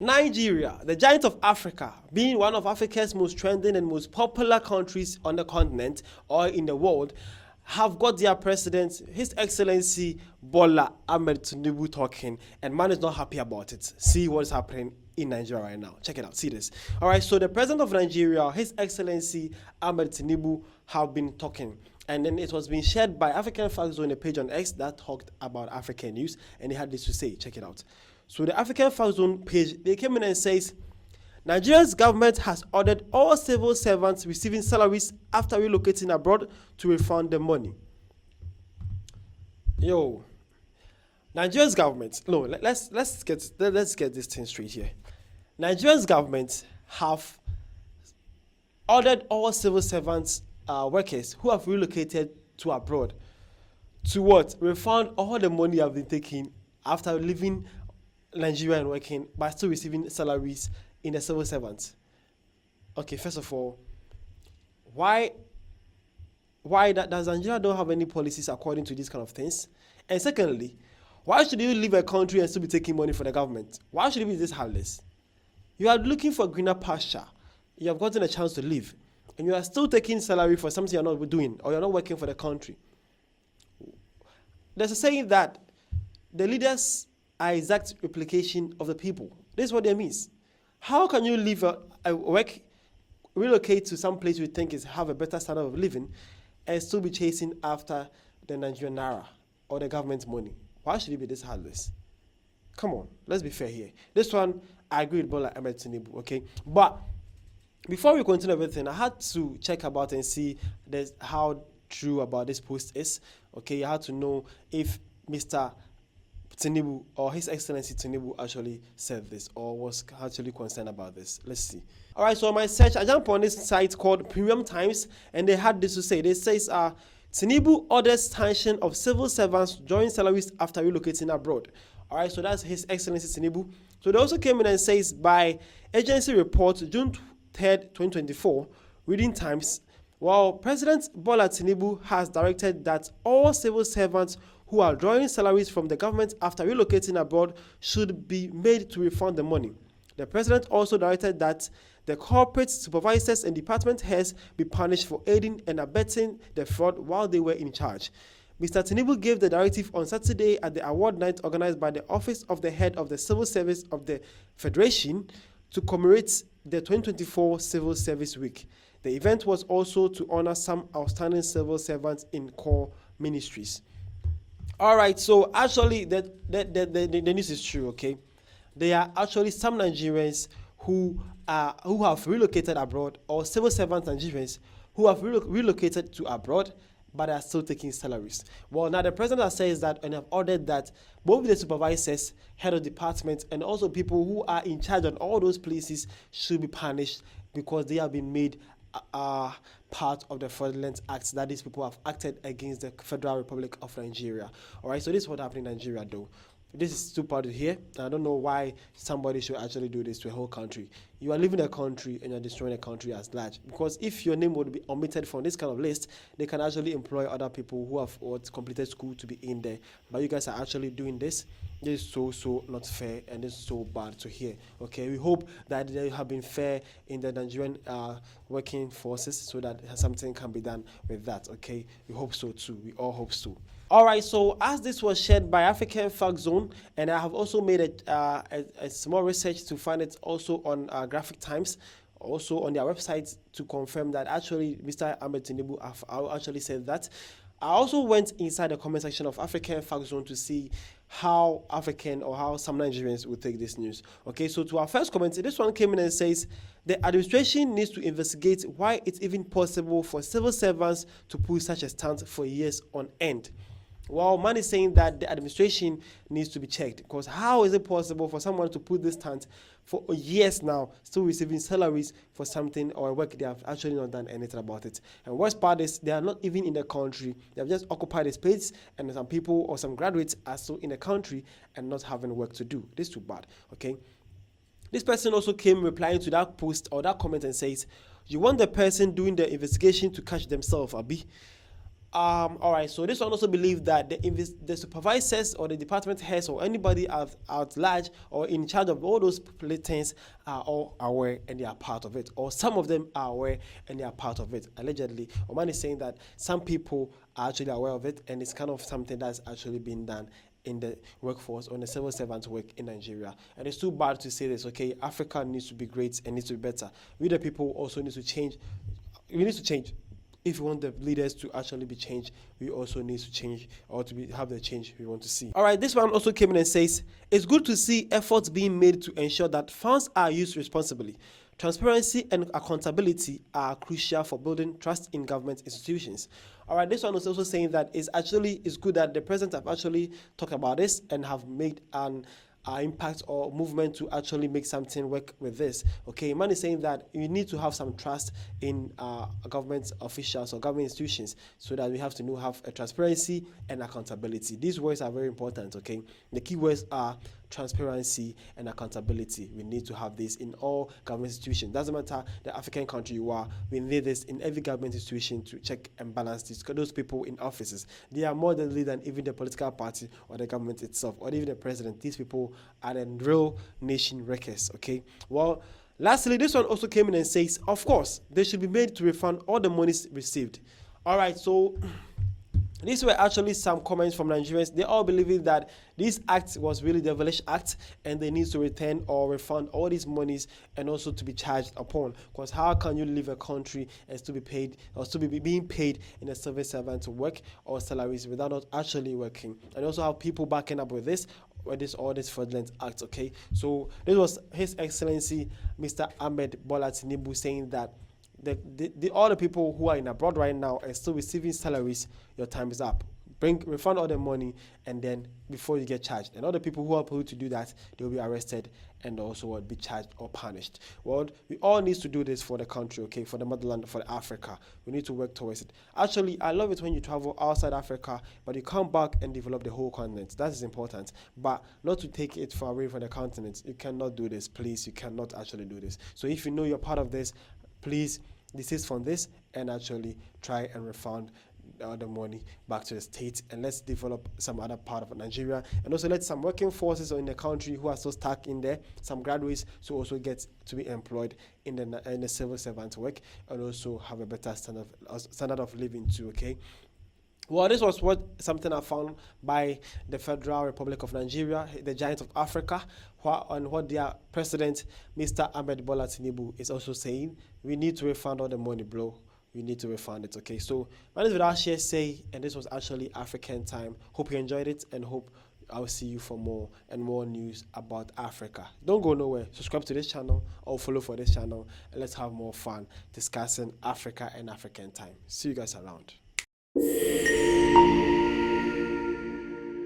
Nigeria, the giant of Africa, being one of Africa's most trending and most popular countries on the continent or in the world, have got their president, His Excellency Bola Ahmed Tinubu, talking, and man is not happy about it. See what's happening in Nigeria right now. Check it out. See this. All right. So the president of Nigeria, His Excellency Ahmed Tinubu, have been talking. And then it was being shared by African Facts Zone, a page on X that talked about African news, and they had this to say. Check it out. So the African Facts Zone page, they came in and says, Nigeria's government has ordered all civil servants receiving salaries after relocating abroad to refund the money. Yo, Nigeria's government. No, let's get this thing straight here. Nigeria's government have ordered all civil servants, workers who have relocated to abroad, to what? Refund all the money have been taken after leaving Nigeria and working, but still receiving salaries in the civil servants. Okay, first of all, why does Nigeria don't have any policies according to these kind of things? And secondly, why should you leave a country and still be taking money for the government? Why should it be this harmless? You are looking for greener pasture. You have gotten a chance to live, and you are still taking salary for something you're not doing, or you're not working for the country. There's a saying that the leaders are exact replication of the people. This is what it means. How can you leave relocate to some place you think have a better standard of living, and still be chasing after the Nigerian naira or the government's money? Why should it be this heartless? Come on, let's be fair here. This one, I agree with Bola Ahmed Tinubu, okay? But before we continue everything, I had to check about and see how true about this post is. Okay, I had to know if Mr. Tinubu or His Excellency Tinubu actually said this or was actually concerned about this. Let's see. All right, so on my search, I jumped on this site called Premium Times, and they had this to say. They say, Tinubu orders sanction of civil servants join salaries after relocating abroad. All right, so that's His Excellency Tinubu. So they also came in and says, by agency report, June 3rd, 2024, Reading Times, while President Bola Tinubu has directed that all civil servants who are drawing salaries from the government after relocating abroad should be made to refund the money. The president also directed that the corporate supervisors and department heads be punished for aiding and abetting the fraud while they were in charge. Mr. Tinubu gave the directive on Saturday at the award night organized by the Office of the Head of the Civil Service of the Federation to commemorate the 2024 Civil Service Week. The event was also to honor some outstanding civil servants in core ministries. All right, so actually the news is true, okay? There are actually some Nigerians who have relocated abroad, or civil servant Nigerians who have relocated to abroad, but are still taking salaries. Well, now the president has said that and have ordered that both the supervisors, head of departments, and also people who are in charge on all those places should be punished because they have been made part of the fraudulent acts that these people have acted against the Federal Republic of Nigeria. All right, so this is what happened in Nigeria, though. This is too bad to hear. I don't know why somebody should actually do this to a whole country. You are leaving a country and you're destroying a country as large. Because if your name would be omitted from this kind of list, they can actually employ other people who have completed school to be in there. But you guys are actually doing this. This is so not fair, and it's so bad to hear. Okay, we hope that they have been fair in the Nigerian working forces so that something can be done with that. Okay, we hope so too. We all hope so. All right, so as this was shared by African Fact Zone, and I have also made a small research to find it also on Graphic Times, also on their website to confirm that actually Mr. Ahmed Tinubu actually said that. I also went inside the comment section of African Fact Zone to see how African or how some Nigerians would take this news. Okay, so to our first comment, this one came in and says, the administration needs to investigate why it's even possible for civil servants to pull such a stunt for years on end. Well, man is saying that the administration needs to be checked, because how is it possible for someone to put this stunt for years now, still receiving salaries for something or work they have actually not done anything about it? And worst part is they are not even in the country. They have just occupied a space, and some people or some graduates are still in the country and not having work to do. This is too bad, okay? This person also came replying to that post or that comment and says, you want the person doing the investigation to catch themselves, Abi? All right, so this one also believe that the supervisors or the department heads or anybody at large or in charge of all those things are all aware and they are part of it, or some of them are aware and they are part of it. Allegedly, Oman is saying that some people are actually aware of it, and it's kind of something that's actually been done in the workforce or in the civil servants work in Nigeria. And it's too bad to say this. Okay, Africa needs to be great and needs to be better. We the people also need to change. We need to change. If we want the leaders to actually be changed, we also need to change, or have the change we want to see. All right, this one also came in and says, it's good to see efforts being made to ensure that funds are used responsibly. Transparency and accountability are crucial for building trust in government institutions. All right, this one is also saying that it's good that the president have actually talked about this and have made an impact or movement to actually make something work with this. Okay, man is saying that you need to have some trust in government officials or government institutions, so that we have to have a transparency and accountability. These words are very important. Okay, the key words are transparency and accountability. We need to have this in all government institutions. Doesn't matter the African country you are, we need this in every government institution to check and balance this. Those people in offices, they are more deadly than even the political party or the government itself, or even the president. These people are the real nation wreckers. Okay, well, lastly, this one also came in and says, of course, they should be made to refund all the monies received. All right, so these were actually some comments from Nigerians. They all believing that this act was really the devilish act, and they need to return or refund all these monies and also to be charged upon. Because how can you leave a country and still be paid or still be being paid in a civil servant to work or salaries without not actually working? And also have people backing up with this all this fraudulent act. Okay, so this was His Excellency Mr. Ahmed Bola Tinubu saying that all the people who are in abroad right now and still receiving salaries, your time is up. Refund all the money, and then before you get charged. And all the people who are able to do that, they will be arrested and also will be charged or punished. Well, we all need to do this for the country, okay, for the motherland, for Africa. We need to work towards it. Actually, I love it when you travel outside Africa, but you come back and develop the whole continent. That is important, but not to take it far away from the continent. You cannot do this, please. You cannot actually do this. So if you know you're part of this, please desist from this and actually try and refund the money back to the state, and let's develop some other part of Nigeria, and also let some working forces in the country who are so stuck in there, some graduates, to also get to be employed in the civil servant work, and also have a better standard of living too. Okay. Well, this was something I found by the Federal Republic of Nigeria, the giant of Africa, and what their president, Mr. Ahmed Bola Tinubu, is also saying. We need to refund all the money, bro. We need to refund it. Okay, so my name is without share say, and this was actually African Time. Hope you enjoyed it, and hope I'll see you for more and more news about Africa. Don't go nowhere. Subscribe to this channel or follow for this channel, and let's have more fun discussing Africa and African Time. See you guys around.